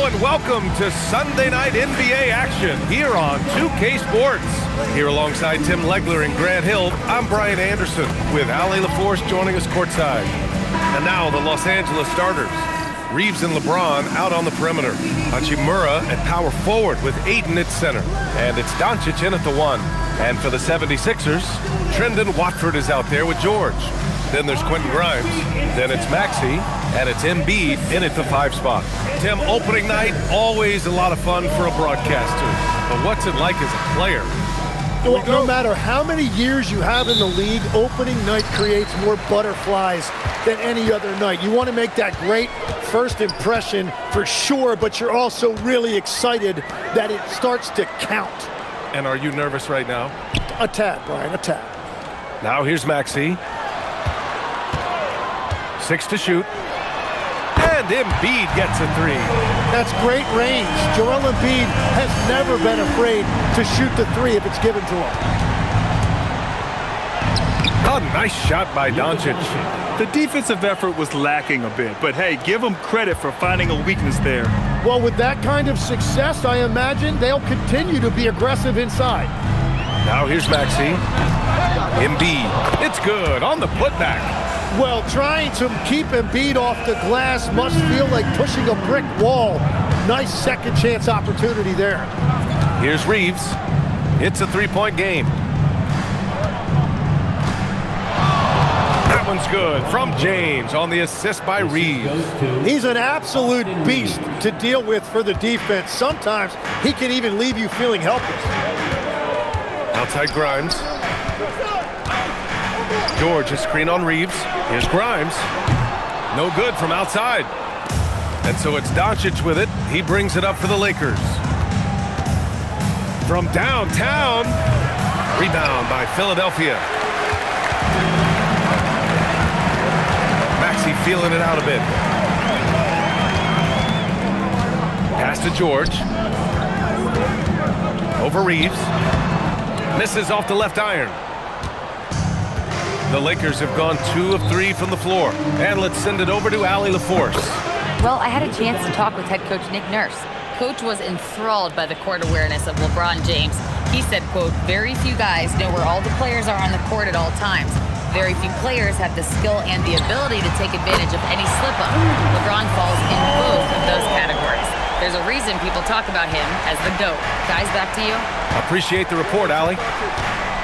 and welcome to Sunday night NBA action here on 2K Sports. Here alongside Tim Legler and Grant Hill, I'm Brian Anderson with Allie LaForce joining us courtside. And now the Los Angeles starters. Reeves and LeBron out on the perimeter. Hachimura at power forward with Ayton at center. And it's Doncic in at the 1. And for the 76ers, Trendon Watford is out there with George. Then there's Quentin Grimes. Then it's Maxey. And it's Embiid in at the 5 spot. Tim, opening night, always a lot of fun for a broadcaster. But what's it like as a player? Well, no matter how many years you have in the league, opening night creates more butterflies than any other night. You want to make that great first impression for sure, but you're also really excited that it starts to count. And are you nervous right now? A tad, Brian, a tad. Now here's Maxey. 6 to shoot. And Embiid gets a 3. That's great range. Joel Embiid has never been afraid to shoot the 3 if it's given to him. A nice shot by Doncic. The defensive effort was lacking a bit, but hey, give them credit for finding a weakness there. Well, with that kind of success, I imagine they'll continue to be aggressive inside. Now here's Maxey. Embiid. It's good on the putback. Well, trying to keep Embiid off the glass must feel like pushing a brick wall. Nice second chance opportunity there. Here's Reeves. It's a 3-point game. That one's good from James on the assist by Reeves. He's an absolute beast to deal with for the defense. Sometimes he can even leave you feeling helpless. Outside Grimes. George, a screen on Reeves. Here's Grimes. No good from outside. And so it's Doncic with it. He brings it up for the Lakers. From downtown. Rebound by Philadelphia. Maxey feeling it out a bit. Pass to George. Over Reeves. Misses off the left iron. The Lakers have gone 2 of 3 from the floor. And let's send it over to Allie LaForce. Well, I had a chance to talk with head coach Nick Nurse. Coach was enthralled by the court awareness of LeBron James. He said, quote, "Very few guys know where all the players are on the court at all times. Very few players have the skill and the ability to take advantage of any slip-up. LeBron falls in both of those categories. There's a reason people talk about him as the GOAT." Guys, back to you. Appreciate the report, Allie.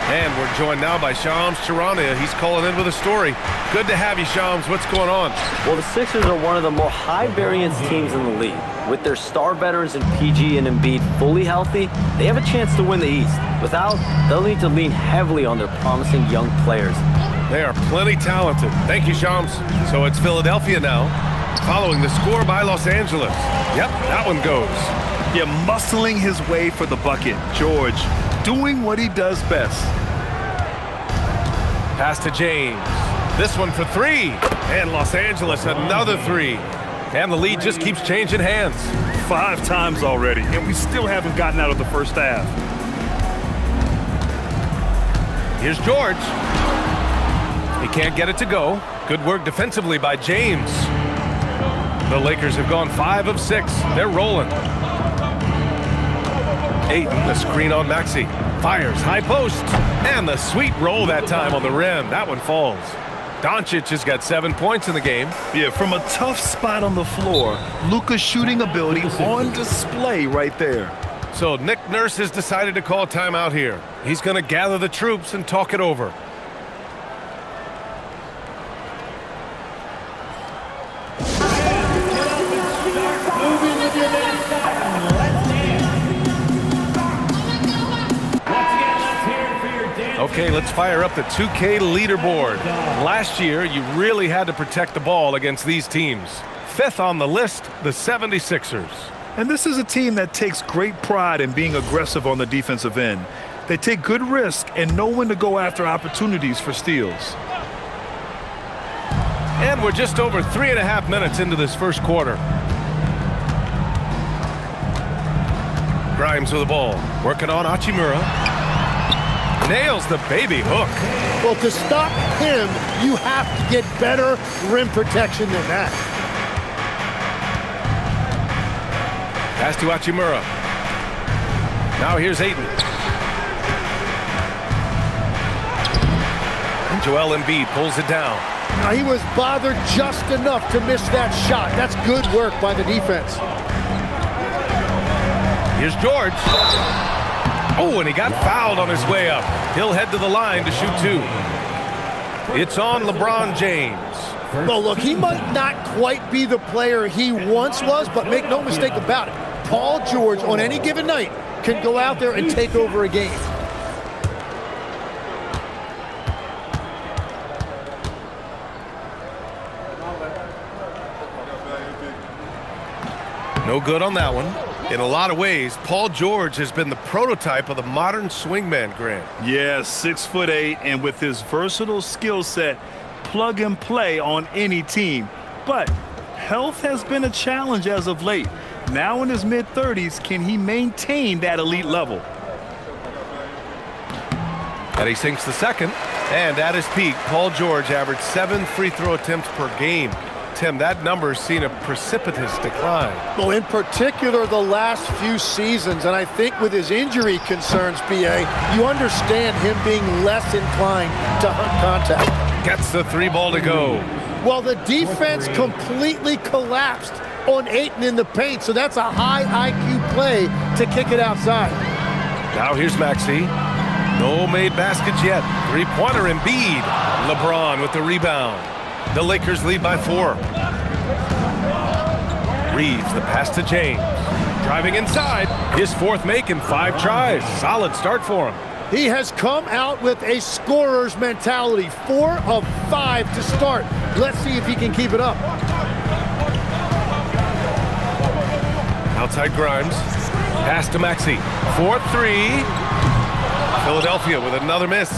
And we're joined now by Shams Charania. He's calling in with a story. Good to have you, Shams. What's going on? Well, the Sixers are one of the more high-variance teams in the league. With their star veterans in PG and Embiid fully healthy, they have a chance to win the East. Without, they'll need to lean heavily on their promising young players. They are plenty talented. Thank you, Shams. So it's Philadelphia now, following the score by Los Angeles. Yep, that one goes. Yeah, muscling his way for the bucket. George doing what he does best. Pass to James. This one for 3. And Los Angeles another 3. And the lead just keeps changing hands. 5 times already, and we still haven't gotten out of the first half. Here's George. He can't get it to go. Good work defensively by James. The Lakers have gone 5 of 6. They're rolling. Ayton, the screen on Maxey. Fires, high post. And the sweet roll that time on the rim. That one falls. Doncic has got 7 points in the game. Yeah, from a tough spot on the floor, Luka's shooting ability on display right there. So Nick Nurse has decided to call a timeout here. He's going to gather the troops and talk it over. Okay, let's fire up the 2K leaderboard. Last year, you really had to protect the ball against these teams. 5th on the list, the 76ers. And this is a team that takes great pride in being aggressive on the defensive end. They take good risk and know when to go after opportunities for steals. And we're just over 3.5 minutes into this first quarter. Grimes with the ball, working on Hachimura. Nails the baby hook. Well, to stop him, you have to get better rim protection than that. Pass to Hachimura. Now here's Ayton. And Joel Embiid pulls it down. Now, he was bothered just enough to miss that shot. That's good work by the defense. Here's George. Oh, and he got fouled on his way up. He'll head to the line to shoot 2. It's on LeBron James. Well, look, he might not quite be the player he once was, but make no mistake about it. Paul George, on any given night, can go out there and take over a game. No good on that one. In a lot of ways, Paul George has been the prototype of the modern swingman, Grant. Yeah, 6'8", and with his versatile skill set, plug and play on any team. But health has been a challenge as of late. Now in his mid-30s, can he maintain that elite level? And he sinks the second. And at his peak, Paul George averaged 7 free throw attempts per game. Tim, that number's seen a precipitous decline. Well, in particular, the last few seasons, and I think with his injury concerns, B.A., you understand him being less inclined to hunt contact. Gets the 3 ball to go. Well, the defense completely collapsed on Ayton in the paint, so that's a high IQ play to kick it outside. Now here's Maxey. No made baskets yet. 3-pointer Embiid. LeBron with the rebound. The Lakers lead by 4. Reeves, the pass to James. Driving inside. His 4th make in 5 tries. Solid start for him. He has come out with a scorer's mentality. 4 of 5 to start. Let's see if he can keep it up. Outside Grimes. Pass to Maxey. 4-3. Philadelphia with another miss.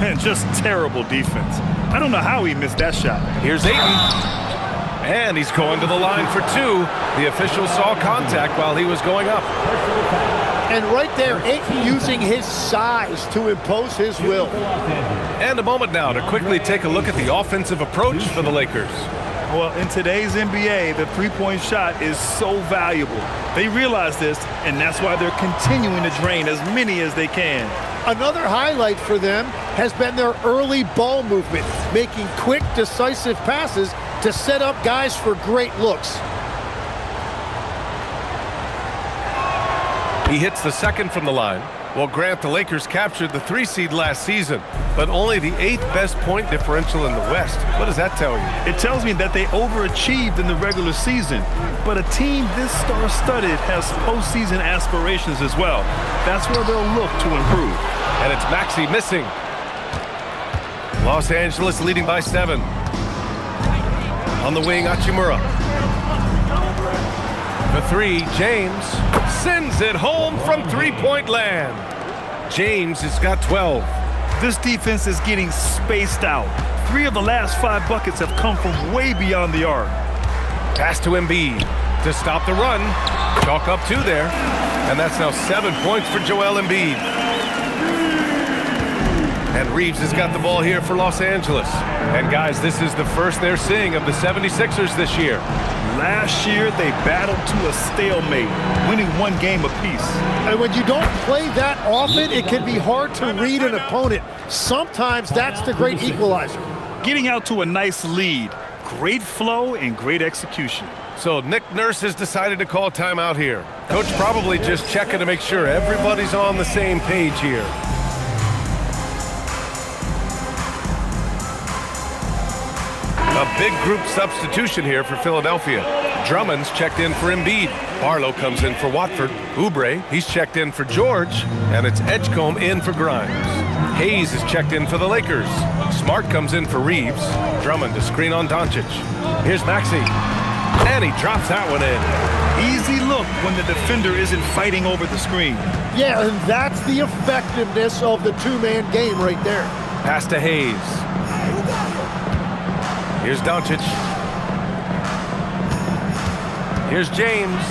And just terrible defense. I don't know how he missed that shot. Here's Ayton. And he's going to the line for 2. The official saw contact while he was going up. And right there, Ayton using his size to impose his will. And a moment now to quickly take a look at the offensive approach for the Lakers. Well, in today's NBA, the three-point shot is so valuable. They realize this, and that's why they're continuing to drain as many as they can. Another highlight for them has been their early ball movement, making quick, decisive passes to set up guys for great looks. He hits the second from the line. Well, Grant, the Lakers captured the 3 seed last season, but only the 8th best point differential in the West. What does that tell you? It tells me that they overachieved in the regular season, but a team this star-studded has postseason aspirations as well. That's where they'll look to improve. And it's Maxey missing. Los Angeles leading by 7. On the wing, Hachimura. The 3, James sends it home from 3-point land. James has got 12. This defense is getting spaced out. 3 of the last 5 buckets have come from way beyond the arc. Pass to Embiid to stop the run. Chalk up 2 there. And that's now 7 points for Joel Embiid. And Reeves has got the ball here for Los Angeles. And guys, this is the first they're seeing of the 76ers this year. Last year, they battled to a stalemate, winning 1 game apiece. And when you don't play that often, it can be hard to read an opponent. Sometimes that's the great equalizer. Getting out to a nice lead, great flow and great execution. So Nick Nurse has decided to call timeout here. Coach probably just checking to make sure everybody's on the same page here. A big group substitution here for Philadelphia. Drummond's checked in for Embiid. Barlow comes in for Watford. Oubre, he's checked in for George. And it's Edgecombe in for Grimes. Hayes is checked in for the Lakers. Smart comes in for Reeves. Drummond to screen on Doncic. Here's Maxey. And he drops that one in. Easy look when the defender isn't fighting over the screen. Yeah, and that's the effectiveness of the 2-man game right there. Pass to Hayes. Here's Doncic. Here's James.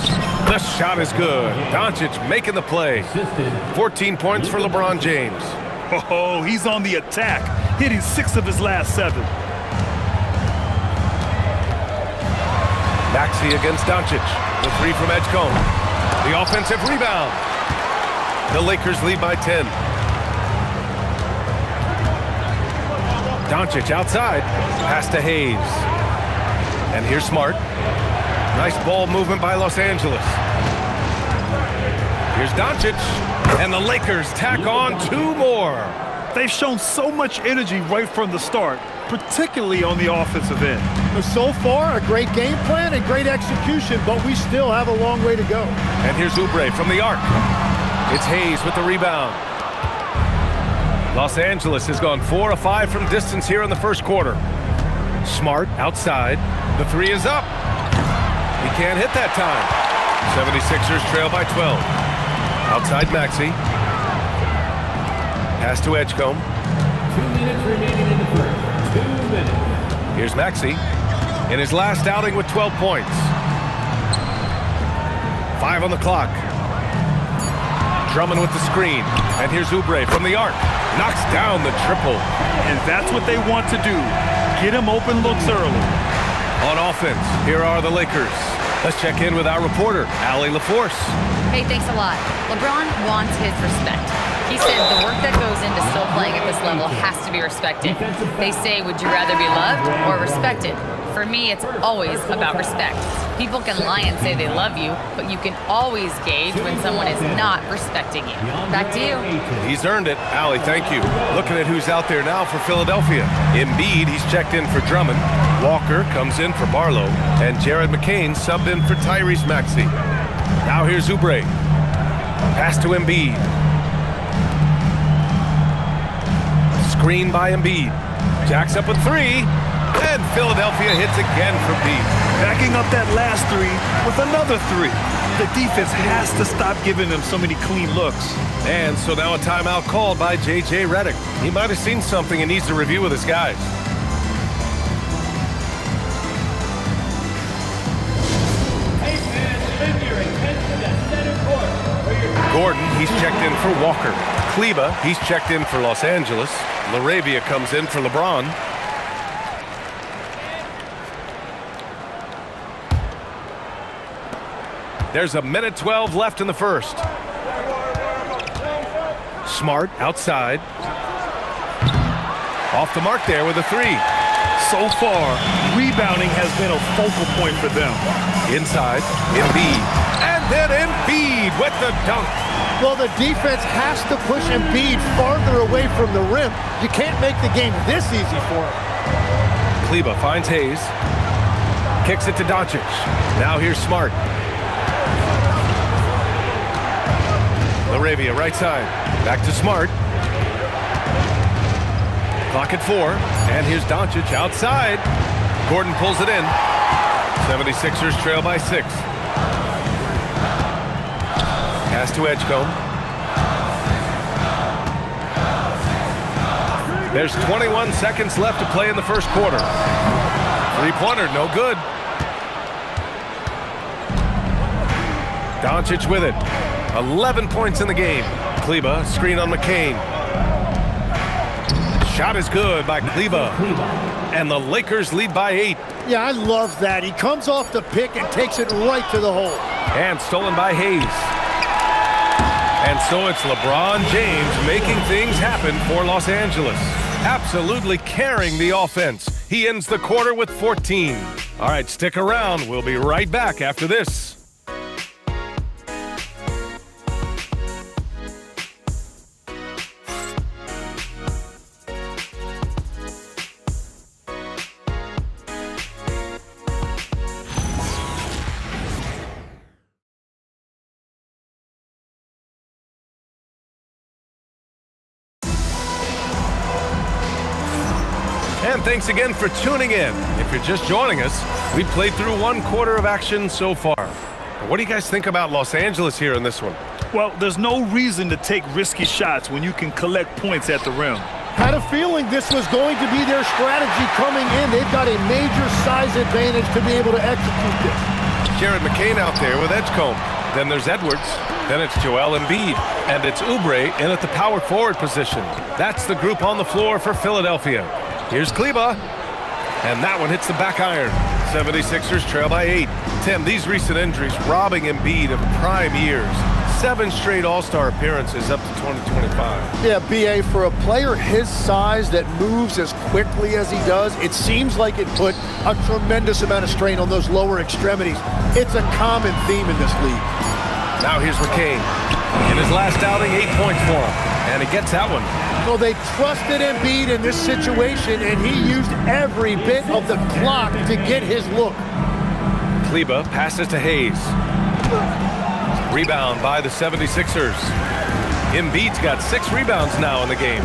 The shot is good. Doncic making the play. 14 points for LeBron James. Oh, he's on the attack, hitting 6 of his last 7. Maxey against Doncic. The 3 from Edgecombe. The offensive rebound. The Lakers lead by 10. Doncic outside. Pass to Hayes. And here's Smart. Nice ball movement by Los Angeles. Here's Doncic. And the Lakers tack on 2 more. They've shown so much energy right from the start, particularly on the offensive end. So far, a great game plan and great execution, but we still have a long way to go. And here's Oubre from the arc. It's Hayes with the rebound. Los Angeles has gone 4 of 5 from distance here in the first quarter. Smart outside. The 3 is up. He can't hit that time. 76ers trail by 12. Outside Maxey. Pass to Edgecombe. 2 minutes remaining in the first. 2 minutes. Here's Maxey in his last outing with 12 points. 5 on the clock. Drummond with the screen. And here's Oubre from the arc. Knocks down the triple. And that's what they want to do. Get him open looks early. On offense, here are the Lakers. Let's check in with our reporter, Allie LaForce. Hey, thanks a lot. LeBron wants his respect. He said the work that goes into still playing at this level has to be respected. They say, would you rather be loved or respected? For me, it's always about respect. People can lie and say they love you, but you can always gauge when someone is not respecting you. Back to you. He's earned it. Allie, thank you. Looking at who's out there now for Philadelphia. Embiid, he's checked in for Drummond. Walker comes in for Barlow. And Jared McCain subbed in for Tyrese Maxey. Now here's Oubre. Pass to Embiid. Screen by Embiid. Jacks up with 3. And Philadelphia hits again for Embiid. Backing up that last 3 with another 3. The defense has to stop giving them so many clean looks. And so now a timeout called by J.J. Redick. He might have seen something and needs to review with his guys. Gordon, he's checked in for Walker. Kleba, he's checked in for Los Angeles. LaRavia comes in for LeBron. There's a minute 12 left in the first. Smart outside. Off the mark there with a 3. So far, rebounding has been a focal point for them. Inside, Embiid. And then Embiid with the dunk. Well, the defense has to push Embiid farther away from the rim. You can't make the game this easy for him. Kleba finds Hayes. Kicks it to Doncic. Now here's Smart. LaRavia right side. Back to Smart. Clock at 4. And here's Doncic outside. Gordon pulls it in. 76ers trail by 6. Pass to Edgecombe. There's 21 seconds left to play in the first quarter. 3-pointer, no good. Doncic with it. 11 points in the game. Kleba, screen on McCain. Shot is good by Kleba. And the Lakers lead by 8. Yeah, I love that. He comes off the pick and takes it right to the hole. And stolen by Hayes. And so it's LeBron James making things happen for Los Angeles. Absolutely carrying the offense. He ends the quarter with 14. All right, stick around. We'll be right back after this. And thanks again for tuning in. If you're just joining us, we played through 1 quarter of action so far. What do you guys think about Los Angeles here in this one? Well, there's no reason to take risky shots when you can collect points at the rim. Had a feeling this was going to be their strategy coming in. They've got a major size advantage to be able to execute this. Jared McCain out there with Edgecombe. Then there's Edwards. Then it's Joel Embiid. And it's Oubre in at the power forward position. That's the group on the floor for Philadelphia. Here's Kleba. And that one hits the back iron. 76ers trail by 8. Tim, these recent injuries robbing Embiid of prime years. 7 straight All-Star appearances up to 2025. Yeah, BA, for a player his size that moves as quickly as he does, it seems like it put a tremendous amount of strain on those lower extremities. It's a common theme in this league. Now here's McCain. In his last outing, 8 points for him. And he gets that one. Well, they trusted Embiid in this situation, and he used every bit of the clock to get his look. Kleber passes to Hayes. Rebound by the 76ers. Embiid's got 6 rebounds now in the game.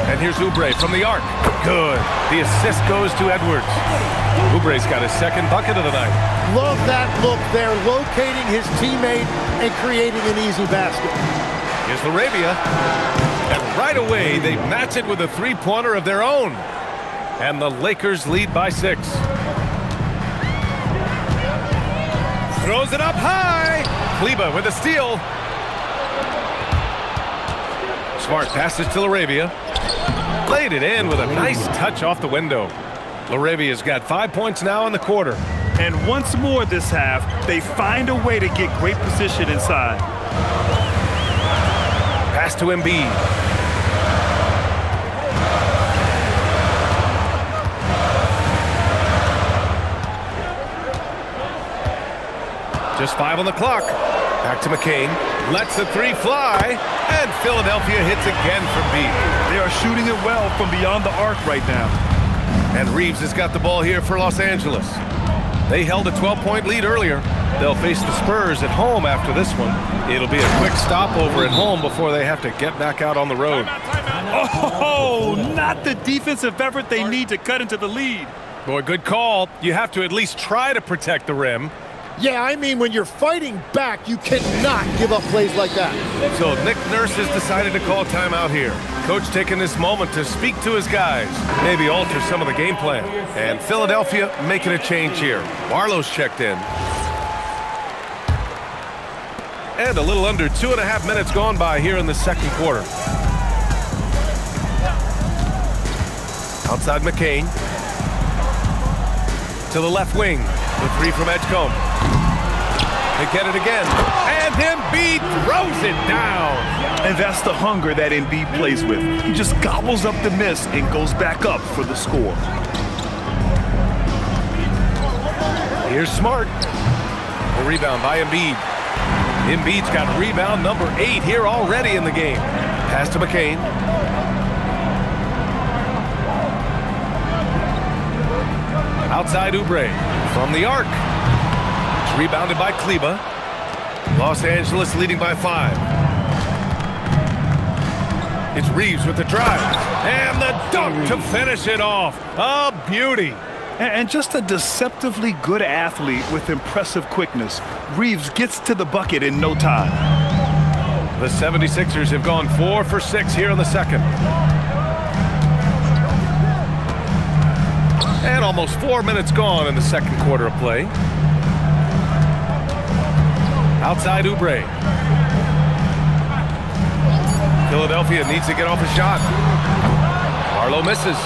And here's Oubre from the arc. Good. The assist goes to Edwards. Oubre's got his 2nd bucket of the night. Love that look there, locating his teammate and creating an easy basket. Here's LaRavia. And right away, they match it with a 3-pointer of their own. And the Lakers lead by 6. Throws it up high. Kleber with a steal. Smart passes to LaRavia. Laid it in with a nice touch off the window. LaRavia's got 5 points now in the quarter. And once more this half, they find a way to get great position inside. Pass to Embiid. Just 5 on the clock. Back to McCain. Lets the 3 fly. And Philadelphia hits again from deep. They are shooting it well from beyond the arc right now. And Reeves has got the ball here for Los Angeles. They held a 12-point lead earlier. They'll face the Spurs at home after this one. It'll be a quick stopover at home before they have to get back out on the road. Oh, not the defensive effort they need to cut into the lead. Boy, good call. You have to at least try to protect the rim. Yeah, I mean, when you're fighting back, you cannot give up plays like that. So Nick Nurse has decided to call timeout here. Coach taking this moment to speak to his guys, maybe alter some of the game plan. And Philadelphia making a change here. Barlow's checked in. And a little under 2.5 minutes gone by here in the second quarter. Outside McCain. To the left wing. The 3 from Edgecombe. They get it again. And Embiid throws it down. And that's the hunger that Embiid plays with. He just gobbles up the miss and goes back up for the score. Here's Smart. A rebound by Embiid. Embiid's got rebound number 8 here already in the game. Pass to McCain. Outside Oubre from the arc. It's rebounded by Kleber. Los Angeles leading by 5. It's Reeves with the drive. And the dunk to finish it off. A beauty. And just a deceptively good athlete with impressive quickness. Reeves gets to the bucket in no time. The 76ers have gone 4 for 6 here in the second. And almost 4 minutes gone in the second quarter of play. Outside Oubre. Philadelphia needs to get off a shot. Barlow misses.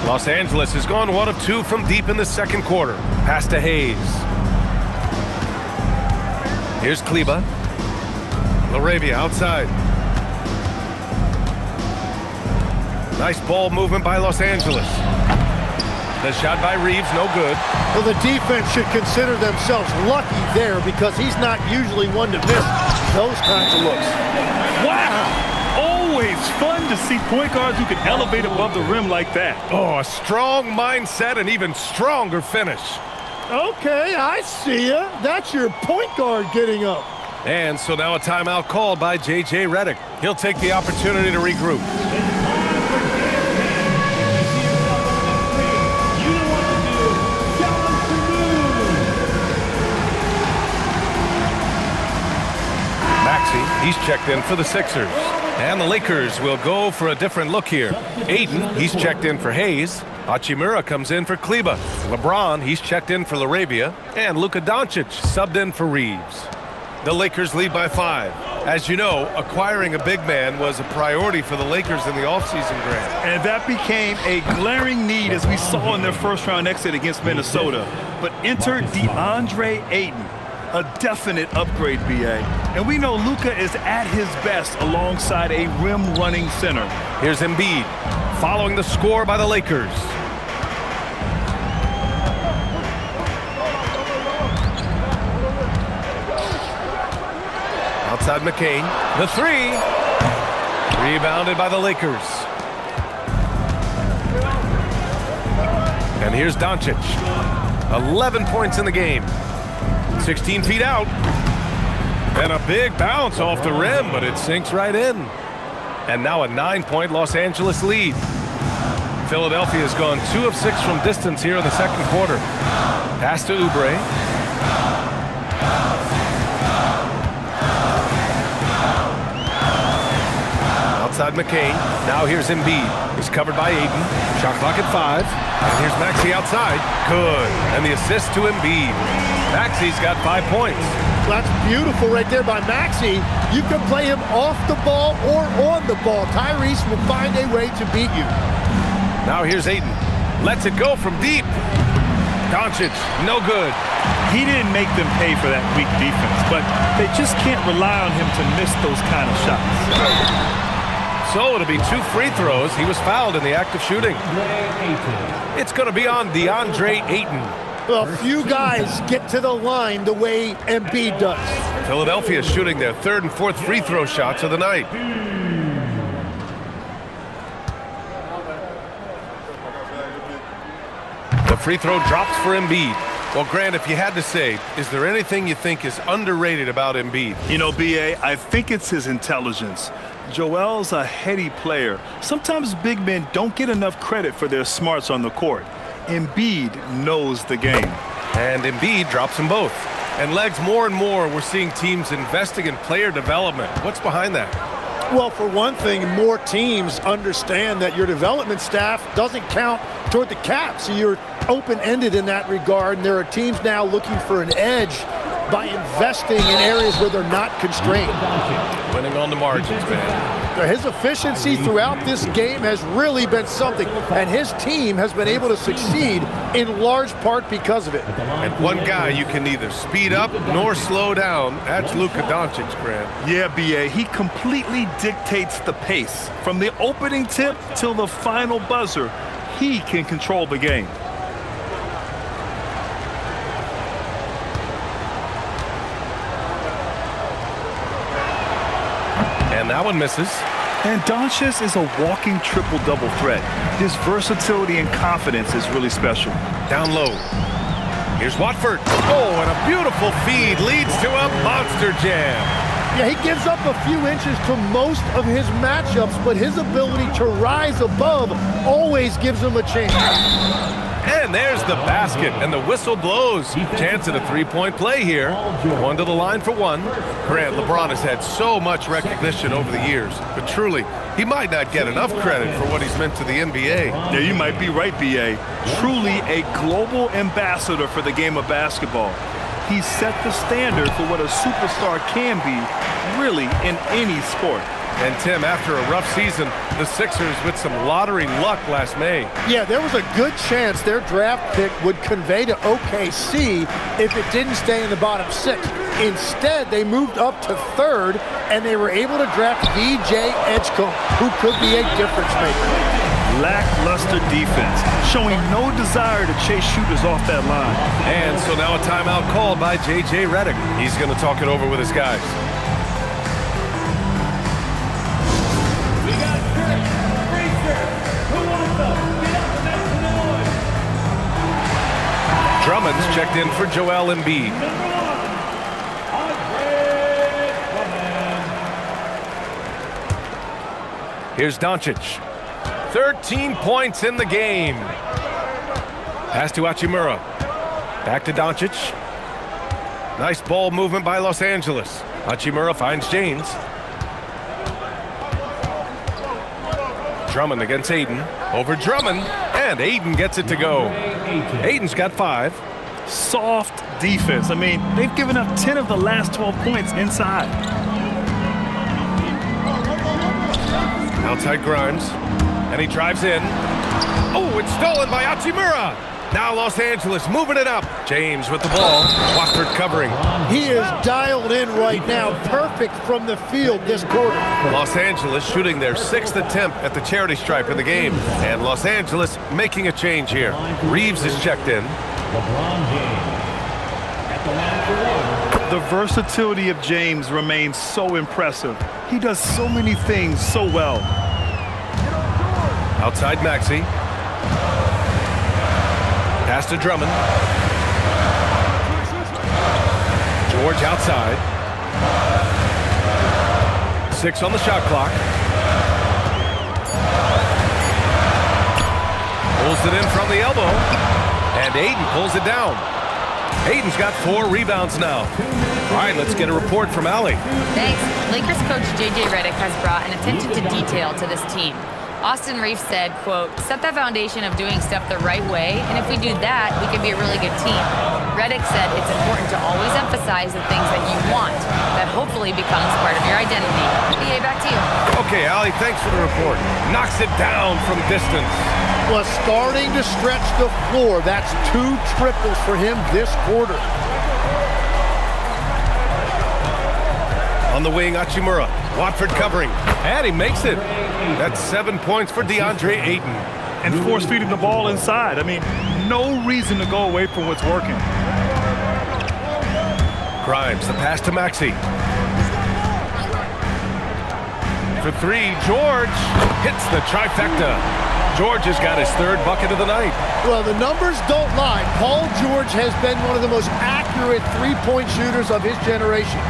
Los Angeles has gone 1 of 2 from deep in the second quarter. Pass to Hayes. Here's Kleber. LaRavia outside. Nice ball movement by Los Angeles. The shot by Reeves, no good. Well, the defense should consider themselves lucky there because he's not usually one to miss those kinds of looks. Wow! Always fun to see point guards who can elevate above the rim like that. Oh, a strong mindset and even stronger finish. Okay, I see ya. That's your point guard getting up. And so now a timeout called by J.J. Redick. He'll take the opportunity to regroup. Maxey, he's checked in for the Sixers. And the Lakers will go for a different look here. Aiden, he's checked in for Hayes. Hachimura comes in for Kleber. LeBron, he's checked in for LaRavia. And Luka Doncic subbed in for Reeves. The Lakers lead by 5. As you know, acquiring a big man was a priority for the Lakers in the offseason, Grant. And that became a glaring need as we saw in their first round exit against Minnesota. but enter DeAndre Ayton. A definite upgrade, BA. And we know Luka is at his best alongside a rim-running center. Here's Embiid, following the score by the Lakers. Outside McCain, the three. Rebounded by the Lakers. And here's Doncic. 11 points in the game. 16 feet out. And a big bounce off the rim, but it sinks right in. And now a 9-point Los Angeles lead. Philadelphia has gone 2 of 6 from distance here in the second quarter. Pass to Oubre. Outside McCain. Now here's Embiid. He's covered by Ayton. Shot clock at 5. And here's Maxey outside. Good. And the assist to Embiid. Maxey's got 5 points. That's beautiful right there by Maxey. You can play him off the ball or on the ball. Tyrese will find a way to beat you. Now here's Ayton. Lets it go from deep. Doncic, no good. He didn't make them pay for that weak defense, but they just can't rely on him to miss those kind of shots. So it'll be 2 free throws. He was fouled in the act of shooting. It's going to be on DeAndre Ayton. Well, few guys get to the line the way Embiid does. Philadelphia shooting their 3rd and 4th free throw shots of the night. The free throw drops for Embiid. Well, Grant, if you had to say, is there anything you think is underrated about Embiid? You know, BA, I think it's his intelligence. Joel's a heady player. Sometimes big men don't get enough credit for their smarts on the court. Embiid knows the game. And Embiid drops them both. And Legs, more and more, we're seeing teams investing in player development. What's behind that? Well, for one thing, more teams understand that your development staff doesn't count toward the cap. So you're open-ended in that regard. And there are teams now looking for an edge by investing in areas where they're not constrained. Winning on the margins, man. His efficiency throughout this game has really been something, and his team has been able to succeed in large part because of it. And one guy you can neither speed up nor slow down, that's Luka Doncic, Grant. Yeah, BA, he completely dictates the pace. From the opening tip till the final buzzer, he can control the game. And that one misses. And Doncic is a walking triple-double threat. His versatility and confidence is really special. Down low. Here's Watford. Oh, and a beautiful feed leads to a monster jam. Yeah, he gives up a few inches to most of his matchups, but his ability to rise above always gives him a chance. And there's the basket, and the whistle blows. Chance at a three-point play here. One to the line for one. Grant, LeBron has had so much recognition over the years, but truly, he might not get enough credit for what he's meant to the NBA. Yeah, you might be right, B.A. Truly a global ambassador for the game of basketball. He set the standard for what a superstar can be, really, in any sport. And Tim, after a rough season, the Sixers with some lottery luck last May. Yeah, there was a good chance their draft pick would convey to OKC if it didn't stay in the bottom six. Instead, they moved up to third, and they were able to draft VJ Edgecombe, who could be a difference maker. Lackluster defense, showing no desire to chase shooters off that line. And so now a timeout called by J.J. Redick. He's going to talk it over with his guys. Drummond's checked in for Joel Embiid. Here's Doncic. 13 points in the game. Pass to Hachimura. Back to Doncic. Nice ball movement by Los Angeles. Hachimura finds James. Drummond against Ayton. Over Drummond. And Ayton gets it to go. Ayton's got 5. Soft defense. I mean, they've given up 10 of the last 12 points inside. Outside Grimes. And he drives in. Oh, it's stolen by Hachimura. Now Los Angeles moving it up. James with the ball. Watford covering. He is dialed in right now. Perfect from the field this quarter. Los Angeles shooting their 6th attempt at the charity stripe in the game. And Los Angeles making a change here. Reeves is checked in. LeBron James. At the line for one. The versatility of James remains so impressive. He does so many things so well. Outside Maxey. Pass to Drummond. George outside. 6 on the shot clock. Pulls it in from the elbow. And Ayton pulls it down. Ayton's got 4 rebounds now. All right, let's get a report from Allie. Thanks. Lakers coach J.J. Redick has brought an attention to detail to this team. Austin Reeves said, quote, set the foundation of doing stuff the right way, and if we do that, we can be a really good team. Redick said it's important to always emphasize the things that you want. That hopefully becomes part of your identity. BA, back to you. Okay, Allie, thanks for the report. Knocks it down from distance. Was starting to stretch the floor. That's 2 triples for him this quarter. On the wing, Hachimura. Watford covering. And he makes it. That's 7 points for DeAndre Ayton. And force feeding the ball inside. I mean, no reason to go away from what's working. Grimes, the pass to Maxey. For 3, George hits the trifecta. George has got his 3rd bucket of the night. Well, the numbers don't lie. Paul George has been one of the most accurate three-point shooters of his generation.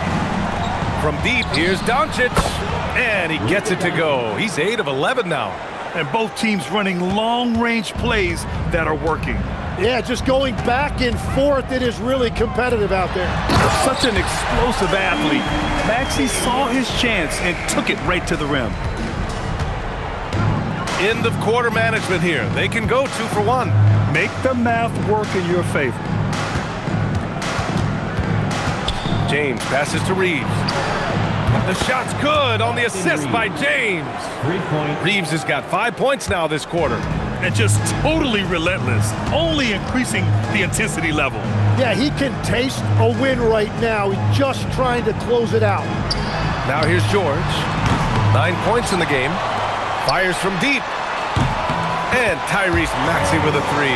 From deep, here's Doncic. And he gets it to go. He's 8 of 11 now. And both teams running long-range plays that are working. Yeah, just going back and forth, it is really competitive out there. Such an explosive athlete. Maxey saw his chance and took it right to the rim. End of quarter management here. They can go 2 for 1. Make the math work in your favor. James passes to Reeves. The shot's good on the assist by James. 3 points. Reeves has got 5 points now this quarter. And just totally relentless, only increasing the intensity level. Yeah, he can taste a win right now. He's just trying to close it out. Now here's George. 9 points in the game. Fires from deep. And Tyrese Maxey with a 3.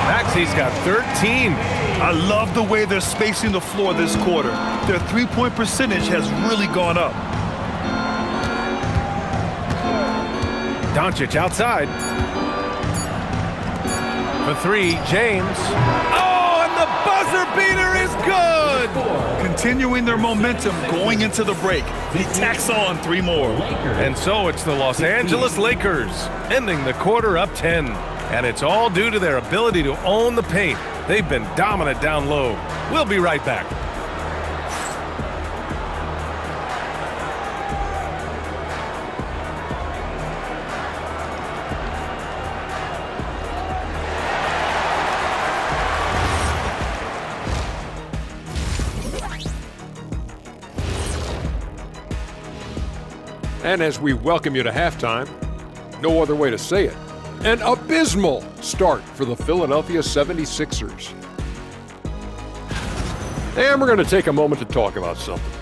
Maxey's got 13. I love the way they're spacing the floor this quarter. Their three-point percentage has really gone up. Doncic outside. For 3, James. Oh, and the buzzer beater is good! Continuing their momentum going into the break. He tacks on 3 more. And so it's the Los Angeles Lakers ending the quarter up 10. And it's all due to their ability to own the paint. They've been dominant down low. We'll be right back. And as we welcome you to halftime, no other way to say it, an abysmal start for the Philadelphia 76ers. And we're going to take a moment to talk about something.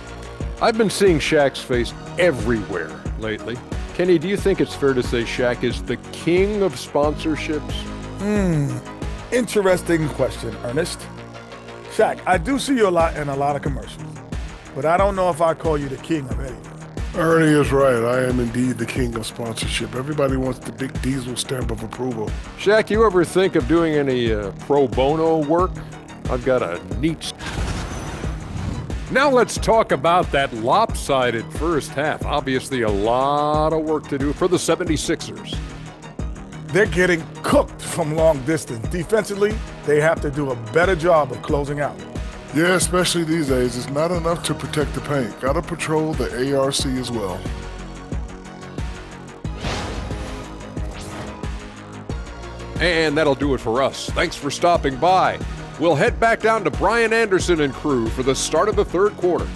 I've been seeing Shaq's face everywhere lately. Kenny, do you think it's fair to say Shaq is the king of sponsorships? Interesting question, Ernest. Shaq, I do see you a lot in a lot of commercials, but I don't know if I call you the king of anything. Ernie is right. I am indeed the king of sponsorship. Everybody wants the big Diesel stamp of approval. Shaq, you ever think of doing any pro bono work? I've got a neat... Now let's talk about that lopsided first half. Obviously a lot of work to do for the 76ers. They're getting cooked from long distance. Defensively, they have to do a better job of closing out. Yeah, especially these days. It's not enough to protect the paint. Gotta patrol the ARC as well. And that'll do it for us. Thanks for stopping by. We'll head back down to Brian Anderson and crew for the start of the third quarter.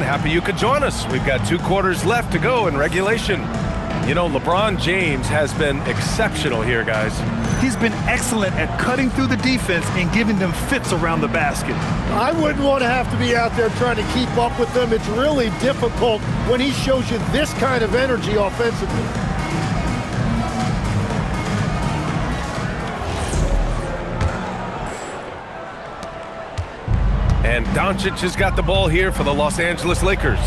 happy you could join us. We've got 2 quarters left to go in regulation. You know, LeBron James has been exceptional here, guys. He's been excellent at cutting through the defense and giving them fits around the basket. I wouldn't want to have to be out there trying to keep up with them. It's really difficult when he shows you this kind of energy offensively. And Doncic has got the ball here for the Los Angeles Lakers.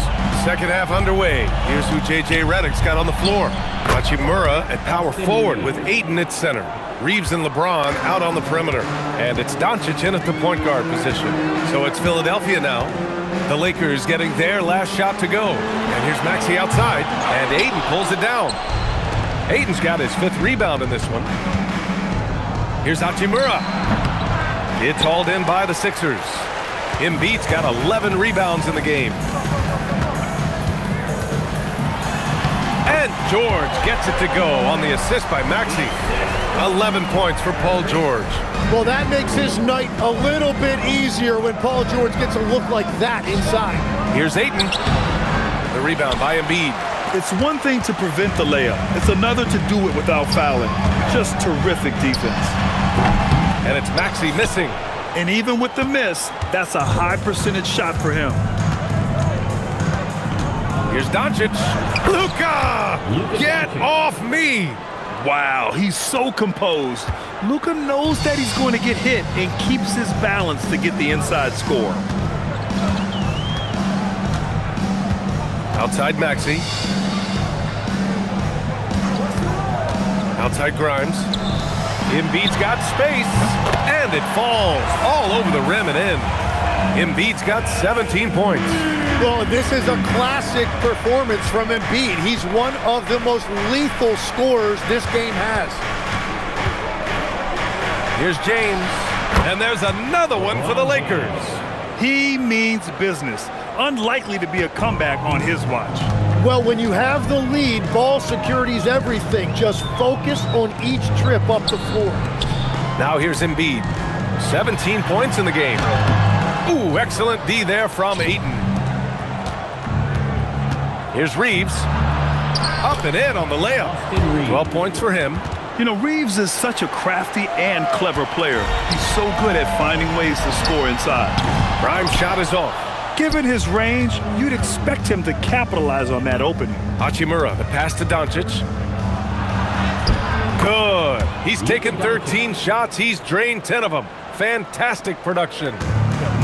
Second half underway. Here's who J.J. Redick's got on the floor. Hachimura at power forward with Ayton at center. Reeves and LeBron out on the perimeter. And it's Doncic in at the point guard position. So it's Philadelphia now. The Lakers getting their last shot to go. And here's Maxey outside. And Ayton pulls it down. Ayton's got his 5th rebound in this one. Here's Hachimura. It's hauled in by the Sixers. Embiid's got 11 rebounds in the game. And George gets it to go on the assist by Maxey. 11 points for Paul George. Well, that makes his night a little bit easier when Paul George gets a look like that inside. Here's Ayton. The rebound by Embiid. It's one thing to prevent the layup. It's another to do it without fouling. Just terrific defense. And it's Maxey missing. And even with the miss, that's a high percentage shot for him. Here's Doncic. Luka! Get off me! Wow, he's so composed. Luka knows that he's going to get hit and keeps his balance to get the inside score. Outside Maxey. Outside Grimes. Embiid's got space, and it falls all over the rim and in. Embiid's got 17 points. Well, this is a classic performance from Embiid. He's one of the most lethal scorers this game has. Here's James, and there's another one for the Lakers. He means business. Unlikely to be a comeback on his watch. Well, when you have the lead, ball security is everything. Just focus on each trip up the floor. Now here's Embiid. 17 points in the game. Ooh, excellent D there from Ayton. Here's Reeves. Up and in on the layup. 12 points for him. You know, Reeves is such a crafty and clever player. He's so good at finding ways to score inside. Grimes' shot is off. Given his range, you'd expect him to capitalize on that opening. Hachimura, the pass to Doncic. Good. He's taken 13 shots. He's drained 10 of them. Fantastic production.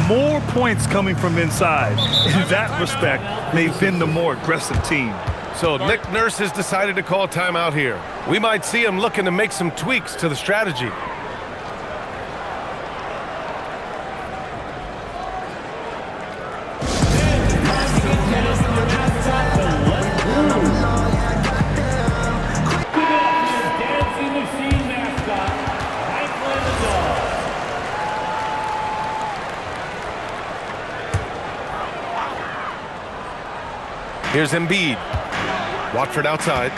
More points coming from inside. In that respect, they've been the more aggressive team. So Nick Nurse has decided to call timeout here. We might see him looking to make some tweaks to the strategy. Here's Embiid. Watford outside.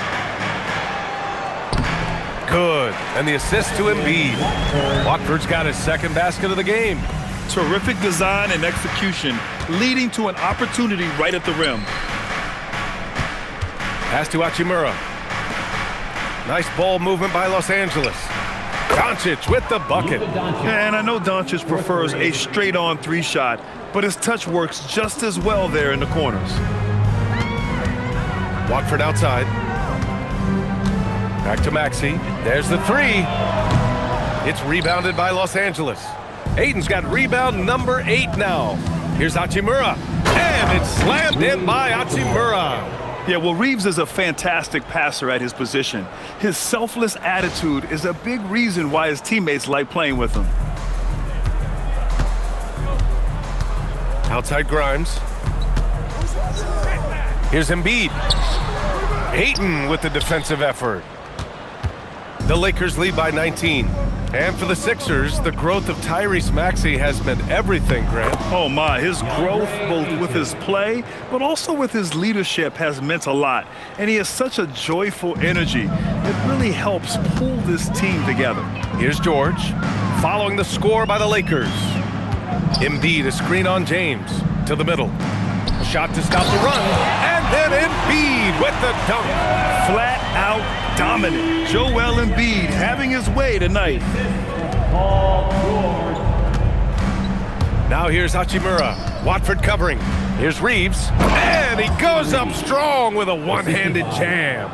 Good. And the assist to Embiid. Watford's got his 2nd basket of the game. Terrific design and execution, leading to an opportunity right at the rim. Pass to Hachimura. Nice ball movement by Los Angeles. Doncic with the bucket. And I know Doncic prefers a straight-on 3 shot, but his touch works just as well there in the corners. Watford outside. Back to Maxey. There's the 3. It's rebounded by Los Angeles. Ayton's got rebound number 8 now. Here's Hachimura. And it's slammed in by Hachimura. Yeah, well, Reeves is a fantastic passer at his position. His selfless attitude is a big reason why his teammates like playing with him. Outside Grimes. Here's Embiid. Ayton with the defensive effort. The Lakers lead by 19. And for the Sixers, the growth of Tyrese Maxey has meant everything, Grant. Oh my, his growth both with his play, but also with his leadership has meant a lot. And he has such a joyful energy. It really helps pull this team together. Here's George, following the score by the Lakers. Embiid, a screen on James, to the middle. A shot to stop the run. And then Embiid with the dunk. Flat out dominant. Joel Embiid having his way tonight. Now here's Hachimura. Watford covering. Here's Reeves. And he goes up strong with a one-handed jam.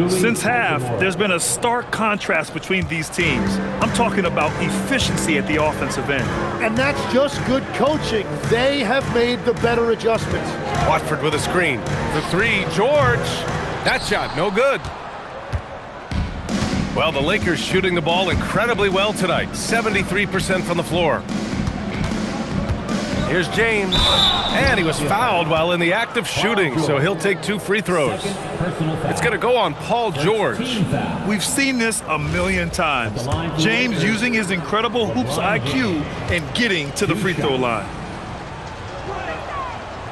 Since half, there's been a stark contrast between these teams. I'm talking about efficiency at the offensive end. And that's just good coaching. They have made the better adjustments. Watford with a screen. The three, George. That shot, no good. Well, the Lakers shooting the ball incredibly well tonight. 73% from the floor. Here's James. And he was fouled while in the act of shooting, so he'll take 2 free throws. It's going to go on Paul George. We've seen this a million times. James using his incredible hoops IQ and getting to the free throw line.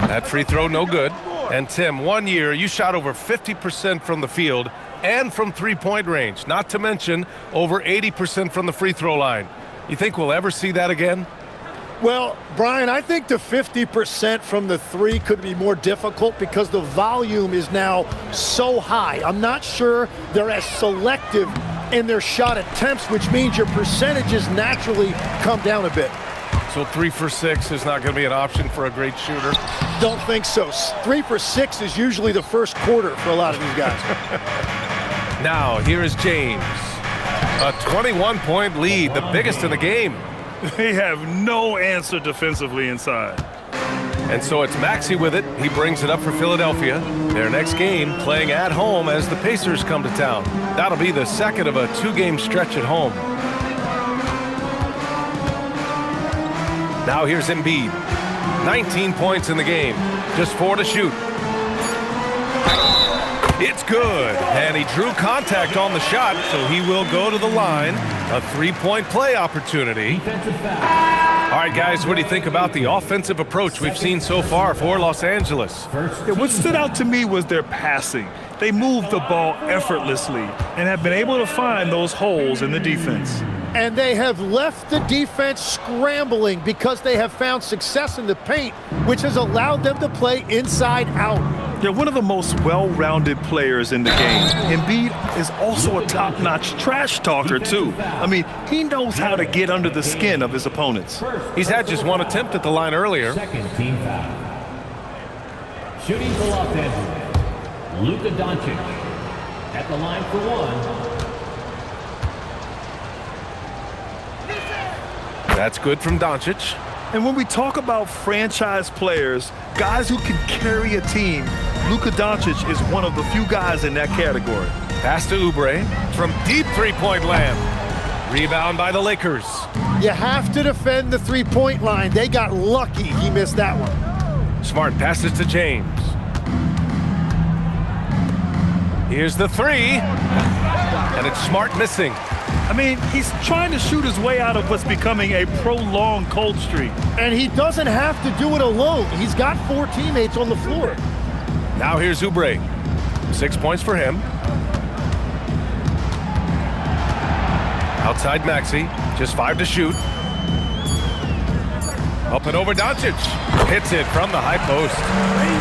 That free throw, no good. And Tim, 1 year, you shot over 50% from the field and from three-point range, not to mention over 80% from the free throw line. You think we'll ever see that again? Well, Brian, I think the 50% from the three could be more difficult because the volume is now so high. I'm not sure they're as selective in their shot attempts, which means your percentages naturally come down a bit. So 3 for 6 is not going to be an option for a great shooter? Don't think so. 3 for 6 is usually the first quarter for a lot of these guys. Now, here is James. A 21-point lead, the biggest in the game. They have no answer defensively inside. And so it's Maxey with it. He brings it up for Philadelphia. Their next game playing at home as the Pacers come to town. That'll be the second of a 2-game stretch at home. Now here's Embiid. 19 points in the game. Just 4 to shoot. It's good. And he drew contact on the shot, so he will go to the line. A 3-point play opportunity. All right, guys, what do you think about the offensive approach we've seen so far for Los Angeles? What stood out to me was their passing. They moved the ball effortlessly and have been able to find those holes in the defense. And they have left the defense scrambling because they have found success in the paint, which has allowed them to play inside out. They're one of the most well-rounded players in the game. Embiid is also a top-notch trash talker, too. I mean, he knows how to get under the skin of his opponents. He's had just 1 attempt at the line earlier. Second team foul. Shooting for Los Angeles, Luka Doncic at the line for 1. That's good from Doncic. And when we talk about franchise players, guys who can carry a team, Luka Doncic is one of the few guys in that category. Pass to Oubre from deep three-point land. Rebound by the Lakers. You have to defend the three-point line. They got lucky he missed that one. Smart passes to James. Here's the three. And it's Smart missing. I mean, he's trying to shoot his way out of what's becoming a prolonged cold streak. And he doesn't have to do it alone. He's got 4 teammates on the floor. Now here's Oubre. 6 points for him. Outside Maxey. Just 5 to shoot. Up and over Doncic. Hits it from the high post.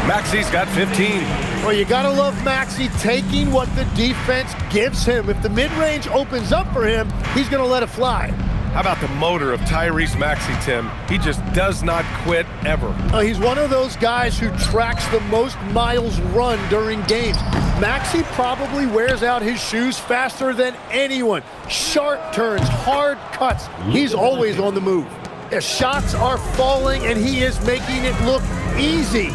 Maxey's got 15. Well, you got to love Maxey taking what the defense gives him. If the mid-range opens up for him, he's going to let it fly. How about the motor of Tyrese Maxey, Tim? He just does not quit ever. He's one of those guys who tracks the most miles run during games. Maxey probably wears out his shoes faster than anyone. Sharp turns, hard cuts. He's always on the move. His shots are falling, and he is making it look easy.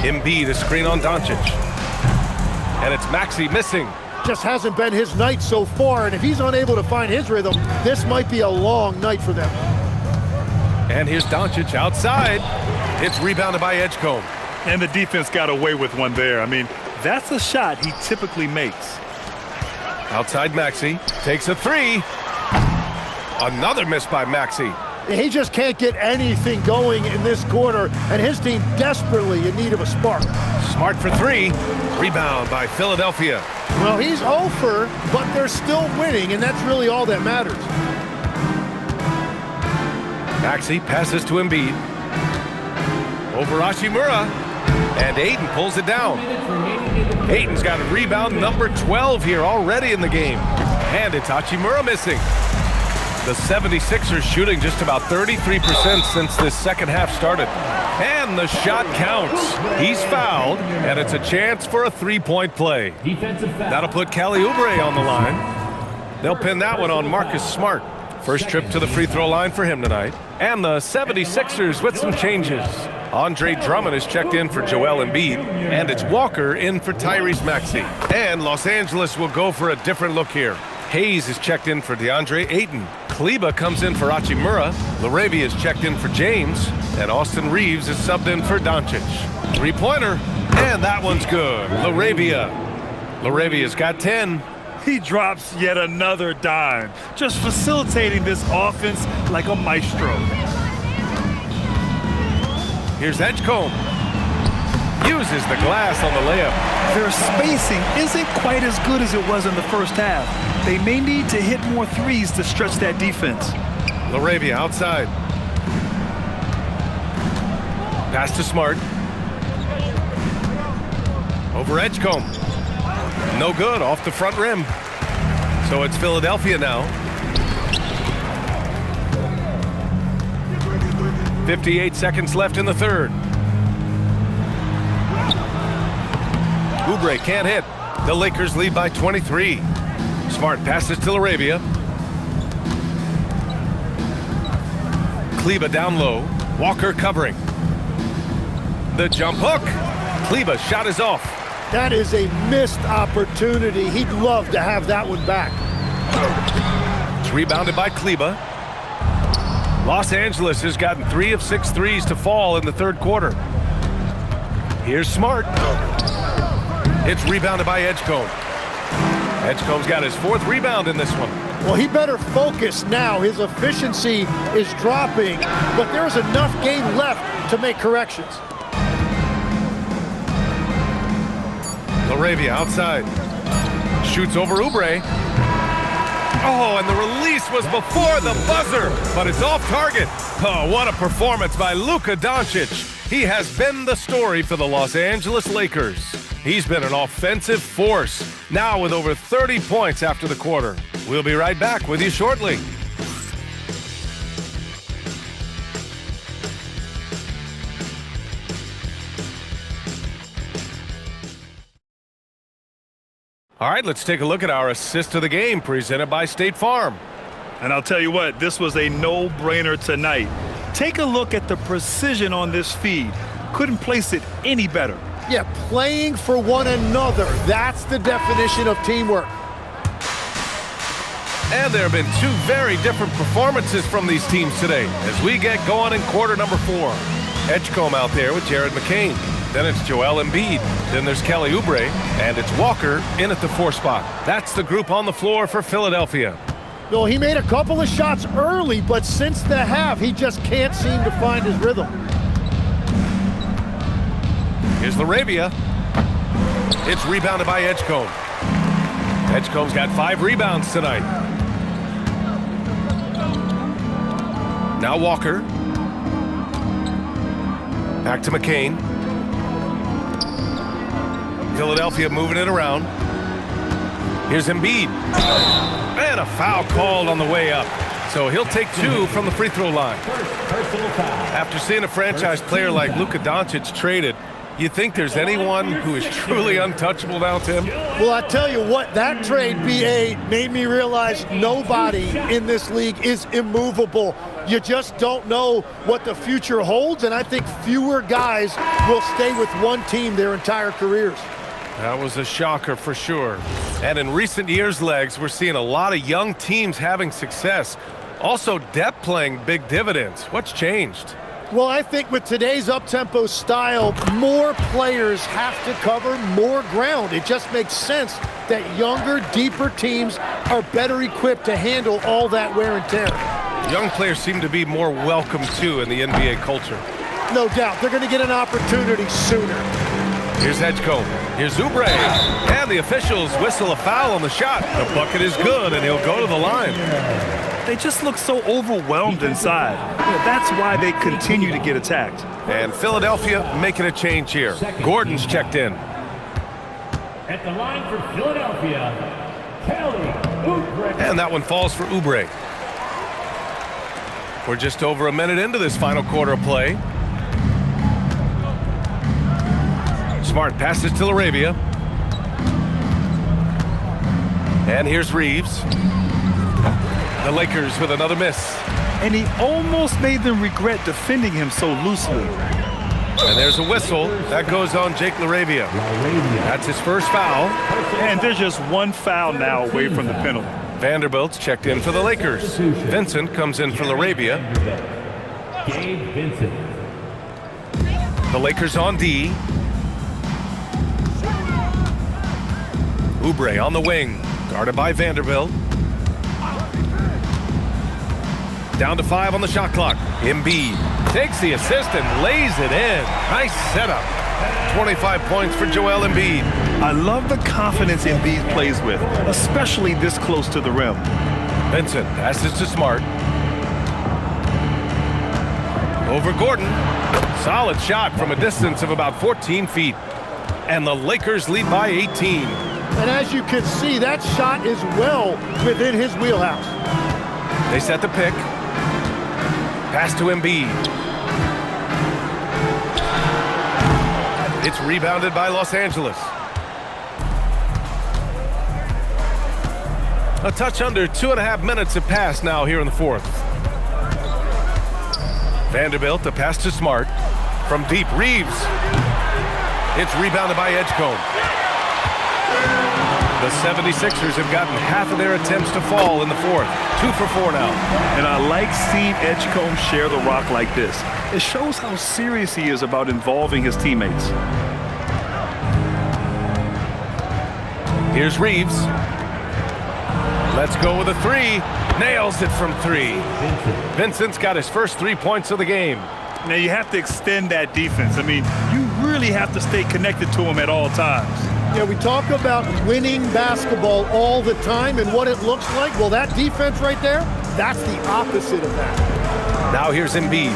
Embiid, a screen on Doncic. And it's Maxey missing. Just hasn't been his night so far, and if he's unable to find his rhythm, this might be a long night for them. And here's Doncic outside. It's rebounded by Edgecombe. And the defense got away with one there. I mean, that's a shot he typically makes. Outside Maxey. Takes a three. Another miss by Maxey. He just can't get anything going in this quarter, and his team desperately in need of a spark. Smart for 3. Rebound by Philadelphia. Well, he's over, but they're still winning, and that's really all that matters. Maxey passes to Embiid. Over Hachimura. And Ayton pulls it down. Ayton's got a rebound number 12 here already in the game. And it's Hachimura missing. The 76ers shooting just about 33% since this second half started. And the shot counts. He's fouled, and it's a chance for a three-point play. Defensive foul. That'll put Kelly Oubre on the line. They'll pin that one on Marcus Smart. First trip to the free throw line for him tonight. And the 76ers with some changes. Andre Drummond is checked in for Joel Embiid, and it's Walker in for Tyrese Maxey. And Los Angeles will go for a different look here. Hayes is checked in for DeAndre Ayton. Kleber comes in for Hachimura. LaRavia is checked in for James. And Austin Reeves is subbed in for Doncic. Three-pointer, and that one's good. LaRavia's got 10. He drops yet another dime, just facilitating this offense like a maestro. Here's Edgecombe. Uses the glass on the layup. Their spacing isn't quite as good as it was in the first half. They may need to hit more threes to stretch that defense. LaRavia outside. Pass to Smart. Over Edgecombe. No good, off the front rim. So it's Philadelphia now. 58 seconds left in the third. Oubre can't hit. The Lakers lead by 23. Smart passes to LaRavia. Kleber down low. Walker covering. The jump hook. Kleber's shot is off. That is a missed opportunity. He'd love to have that one back. It's rebounded by Kleber. Los Angeles has gotten 3 of 6 threes to fall in the third quarter. Here's Smart. It's rebounded by Edgecombe. Edgecombe's got his 4th rebound in this one. Well, he better focus now. His efficiency is dropping, but there's enough game left to make corrections. LaRavia outside. Shoots over Oubre. Oh, and the release was before the buzzer, but it's off target. Oh, what a performance by Luka Doncic. He has been the story for the Los Angeles Lakers. He's been an offensive force, now with over 30 points after the quarter. We'll be right back with you shortly. All right, let's take a look at our assist of the game presented by State Farm. And I'll tell you what, this was a no-brainer tonight. Take a look at the precision on this feed. Couldn't place it any better. Yeah, playing for one another. That's the definition of teamwork. And there have been 2 very different performances from these teams today as we get going in quarter number 4. Edgecombe out there with Jared McCain. Then it's Joel Embiid. Then there's Kelly Oubre. And it's Walker in at the 4 spot. That's the group on the floor for Philadelphia. Well, he made a couple of shots early, but since the half, he just can't seem to find his rhythm. Here's LaRavia. It's rebounded by Edgecombe. Edgecombe's got 5 rebounds tonight. Now Walker. Back to McCain. Philadelphia moving it around. Here's Embiid. And a foul called on the way up. So he'll take 2 from the free throw line. After seeing a franchise player like Luka Doncic traded, you think there's anyone who is truly untouchable now, Tim? Well, I tell you what, that trade, BA, made me realize nobody in this league is immovable. You just don't know what the future holds, and I think fewer guys will stay with one team their entire careers. That was a shocker for sure. And in recent years, Legs, we're seeing a lot of young teams having success. Also, depth playing big dividends. What's changed? Well, I think with today's up-tempo style, more players have to cover more ground. It just makes sense that younger, deeper teams are better equipped to handle all that wear and tear. Young players seem to be more welcome, too, in the NBA culture. No doubt. They're going to get an opportunity sooner. Here's Edgecombe. Here's Oubre. And the officials whistle a foul on the shot. The bucket is good, and he'll go to the line. They just look so overwhelmed inside. That's why they continue to get attacked. And Philadelphia making a change here. Gordon's checked in. At the line for Philadelphia, Kelly Oubre. And that one falls for Oubre. We're just over a minute into this final quarter of play. Smart passes to Laravia. And here's Reeves. The Lakers with another miss. And he almost made them regret defending him so loosely. And there's a whistle. That goes on Jake Laravia. That's his first foul. And there's just one foul now away from the penalty. Vanderbilt's checked in for the Lakers. Vincent comes in for Laravia. Gabe Vincent. The Lakers on D. Oubre on the wing, guarded by Vanderbilt. Down to 5 on the shot clock. Embiid takes the assist and lays it in. Nice setup. 25 points for Joel Embiid. I love the confidence Embiid plays with, especially this close to the rim. Vincent passes to Smart. Over Gordon. Solid shot from a distance of about 14 feet. And the Lakers lead by 18. And as you can see, that shot is well within his wheelhouse. They set the pick. Pass to Embiid. It's rebounded by Los Angeles. A touch under 2.5 minutes have passed now here in the fourth. Vanderbilt, the pass to Smart. From deep, Reeves. It's rebounded by Edgecombe. The 76ers have gotten half of their attempts to fall in the fourth. 2 for 4 now. And I like seeing Edgecombe share the rock like this. It shows how serious he is about involving his teammates. Here's Reeves. Let's go with a 3. Nails it from 3. Vincent's got his first 3 points of the game. Now you have to extend that defense. I mean, you really have to stay connected to him at all times. Yeah, we talk about winning basketball all the time and what it looks like. Well, that defense right there, that's the opposite of that. Now here's Embiid.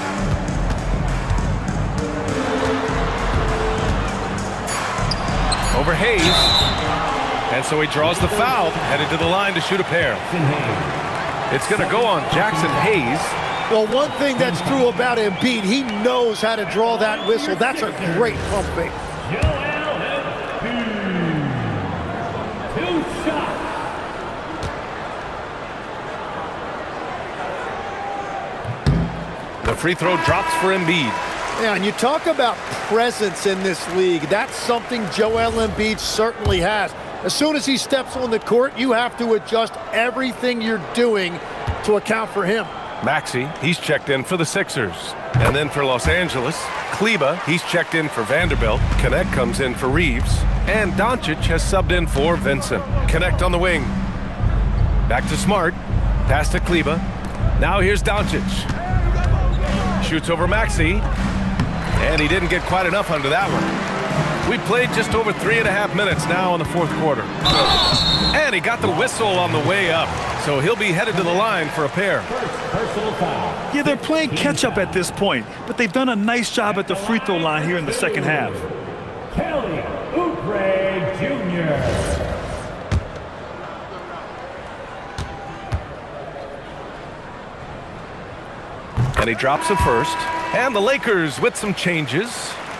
Over Hayes. And so he draws the foul, headed to the line to shoot a pair. It's going to go on Jackson Hayes. Well, one thing that's true about Embiid, he knows how to draw that whistle. That's a great pump fake. Joel Embiid. 2 shots. The free throw drops for Embiid. Yeah, and you talk about presence in this league. That's something Joel Embiid certainly has. As soon as he steps on the court, you have to adjust everything you're doing to account for him. Maxey, he's checked in for the Sixers. And then for Los Angeles, Kleba, he's checked in for Vanderbilt. Connect comes in for Reeves. And Doncic has subbed in for Vincent. Connect on the wing. Back to Smart. Pass to Kleba. Now here's Doncic. Shoots over Maxey. And he didn't get quite enough under that one. We played just over 3.5 minutes now in the fourth quarter. And he got the whistle on the way up. So he'll be headed to the line for a pair. Yeah, they're playing catch-up at this point, but they've done a nice job at the free throw line here in the second half. Kelly Oubre Jr. And he drops it first. And the Lakers with some changes.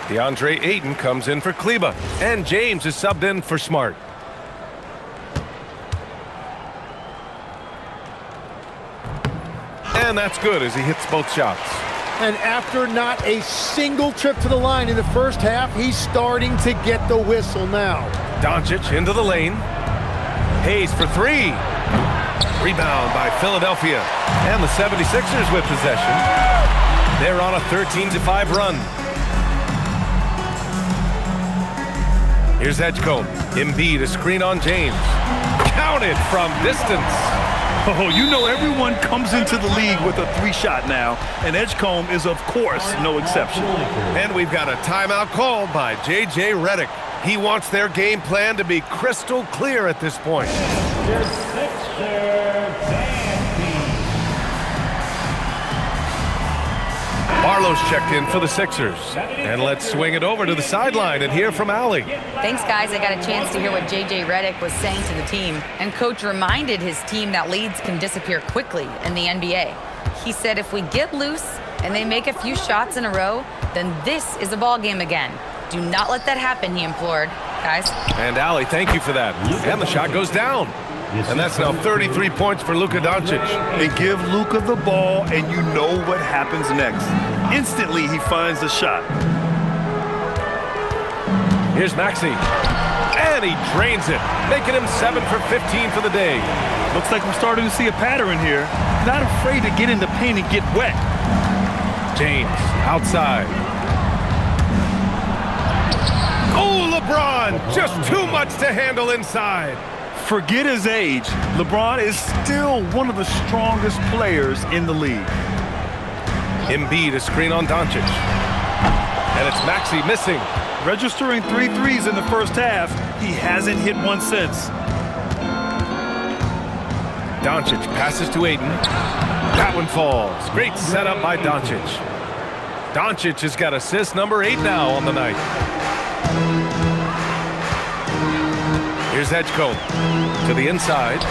DeAndre Ayton comes in for Kleba. And James is subbed in for Smart. And that's good as he hits both shots. And after not a single trip to the line in the first half, he's starting to get the whistle now. Doncic into the lane. Hayes for 3. Rebound by Philadelphia. And the 76ers with possession. They're on a 13-5 run. Here's Edgecombe. Embiid, a screen on James. Counted from distance. Oh, you know everyone comes into the league with a 3-shot now, and Edgecombe is, of course, no exception. And we've got a timeout called by J.J. Redick. He wants their game plan to be crystal clear at this point. Your Sixer, Barlow's checked in for the Sixers. And let's swing it over to the sideline and hear from Allie. Thanks, guys. I got a chance to hear what J.J. Redick was saying to the team. And Coach reminded his team that leads can disappear quickly in the NBA. He said if we get loose and they make a few shots in a row, then this is a ball game again. Do not let that happen, he implored. Guys. And Allie, thank you for that. And the shot goes down. And that's now 33 points for Luka Doncic. They give Luka the ball, and you know what happens next. Instantly, he finds the shot. Here's Maxey. And he drains it, making him 7 for 15 for the day. Looks like we're starting to see a pattern here. Not afraid to get in the paint and get wet. James outside. Oh, LeBron, just too much to handle inside. Forget his age. LeBron is still one of the strongest players in the league. Embiid, a screen on Doncic. And it's Maxey missing. Registering 3 threes in the first half, he hasn't hit one since. Doncic passes to Ayton. That one falls. Great setup by Doncic. Doncic has got assist number 8 now on the night. Here's Edgecombe to the inside.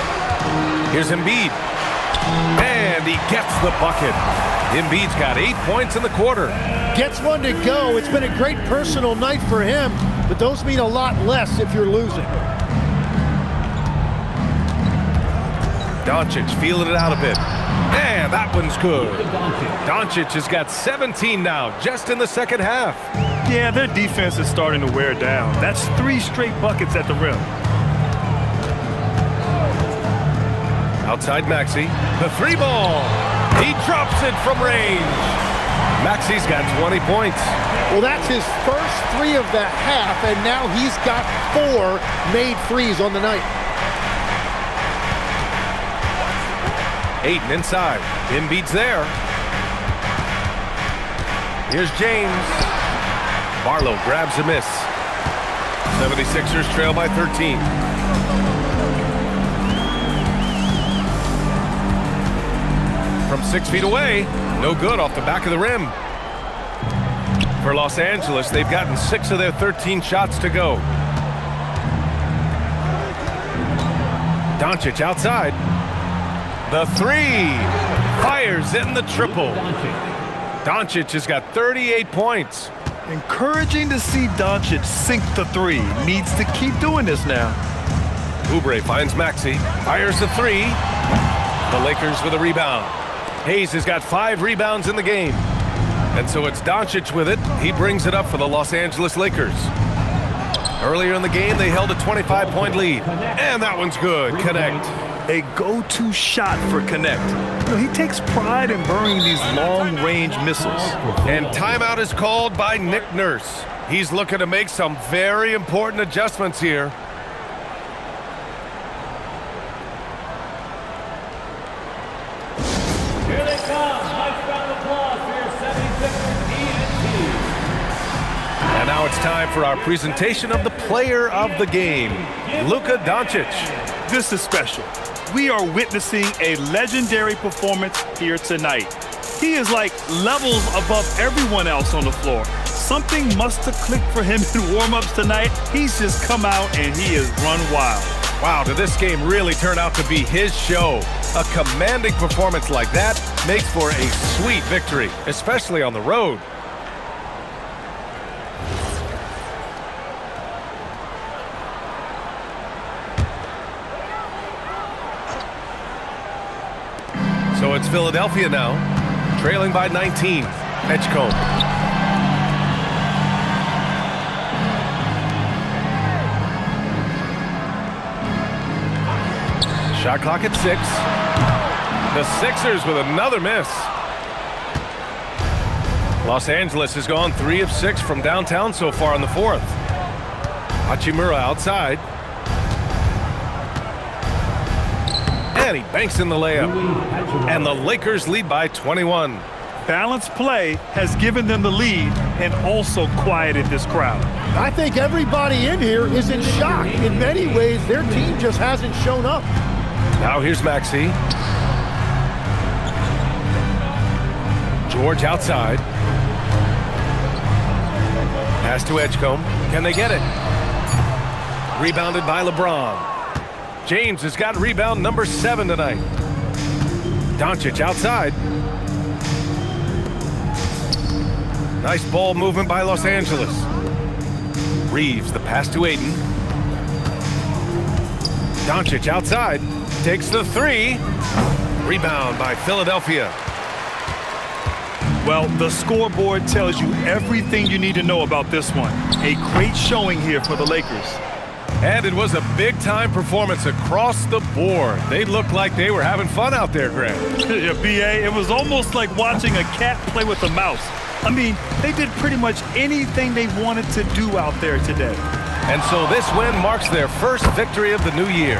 Here's Embiid. And he gets the bucket. Embiid's got 8 points in the quarter. Gets one to go. It's been a great personal night for him, but those mean a lot less if you're losing. Doncic feeling it out a bit. And that one's good. Doncic has got 17 now, just in the second half. Yeah, their defense is starting to wear down. That's 3 straight buckets at the rim. Outside Maxey, the 3 ball. He drops it from range. Maxey's got 20 points. Well, that's his first 3 of the half, and now he's got 4 made threes on the night. Ayton inside. Embiid's there. Here's James. Barlow grabs a miss. 76ers trail by 13. From 6 feet away, no good off the back of the rim. For Los Angeles, they've gotten 6 of their 13 shots to go. Doncic outside. The 3 fires in the triple. Doncic has got 38 points. Encouraging to see Doncic sink the 3. Needs to keep doing this now. Oubre finds Maxey, fires the 3. The Lakers with a rebound. Hayes has got 5 rebounds in the game. And so it's Doncic with it. He brings it up for the Los Angeles Lakers. Earlier in the game, they held a 25-point lead. And that one's good. Connect. A go-to shot for Connect. You know, he takes pride in burying these long-range missiles. And timeout is called by Nick Nurse. He's looking to make some very important adjustments here. Here they come. Nice round of applause for your 76ers ENT. And now it's time for our presentation of the player of the game, Luka Doncic. This is special. We are witnessing a legendary performance here tonight. He is like levels above everyone else on the floor. Something must have clicked for him in warm-ups tonight. He's just come out and he has run wild. Wow, did this game really turn out to be his show? A commanding performance like that makes for a sweet victory, especially on the road. So it's Philadelphia now, trailing by 19. Edgecombe. Shot clock at 6. The Sixers with another miss. Los Angeles has gone 3 of 6 from downtown so far in the 4th. Hachimura outside. And he banks in the layup. And the Lakers lead by 21. Balanced play has given them the lead and also quieted this crowd. I think everybody in here is in shock. In many ways, their team just hasn't shown up. Now here's Maxey. George outside. Pass to Edgecombe. Can they get it? Rebounded by LeBron. James has got rebound number 7 tonight. Doncic outside. Nice ball movement by Los Angeles. Reeves, the pass to Ayton. Doncic outside. Takes the 3. Rebound by Philadelphia. Well, the scoreboard tells you everything you need to know about this one. A great showing here for the Lakers. And it was a big-time performance across the board. They looked like they were having fun out there, Grant. Yeah, B.A., it was almost like watching a cat play with a mouse. I mean, they did pretty much anything they wanted to do out there today. And so this win marks their first victory of the new year.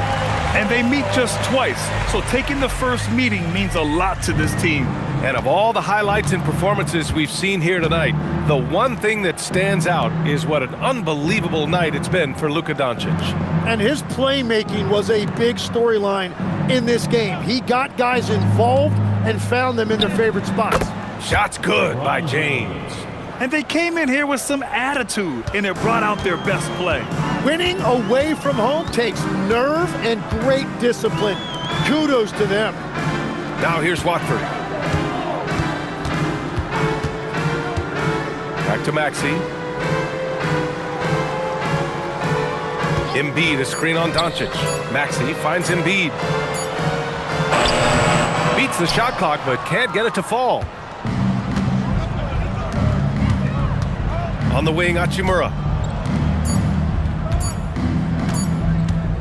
And they meet just twice, so taking the first meeting means a lot to this team. And of all the highlights and performances we've seen here tonight, the one thing that stands out is what an unbelievable night it's been for Luka Doncic. And his playmaking was a big storyline in this game. He got guys involved and found them in their favorite spots. Shots good by James. And they came in here with some attitude, and it brought out their best play. Winning away from home takes nerve and great discipline. Kudos to them. Now here's Watford. Back to Maxey. Embiid, a screen on Doncic. Maxey finds Embiid. Beats the shot clock, but can't get it to fall. On the wing, Hachimura.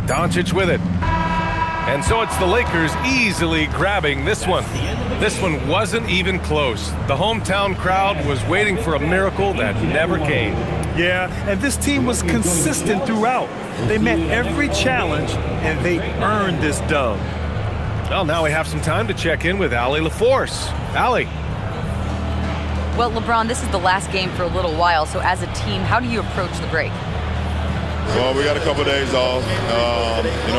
Doncic with it. And so it's the Lakers easily grabbing this one. This one wasn't even close. The hometown crowd was waiting for a miracle that never came. Yeah, and this team was consistent throughout. They met every challenge, and they earned this dub. Well, now we have some time to check in with Allie LaForce. Allie. Well, LeBron, this is the last game for a little while, so as a team, how do you approach the break? Well, we got a couple of days off,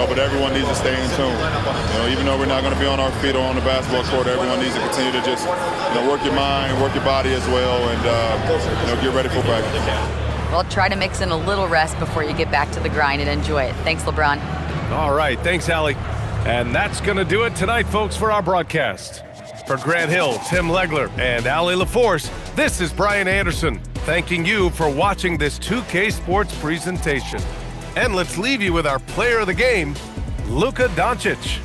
but everyone needs to stay in tune. Even though we're not going to be on our feet or on the basketball court, everyone needs to continue to just, work your mind, work your body as well, and, get ready for practice. Well, try to mix in a little rest before you get back to the grind and enjoy it. Thanks, LeBron. All right, thanks, Allie. And that's going to do it tonight, folks, for our broadcast. For Grant Hill, Tim Legler, and Allie LaForce, this is Brian Anderson, thanking you for watching this 2K Sports presentation. And let's leave you with our player of the game, Luka Doncic.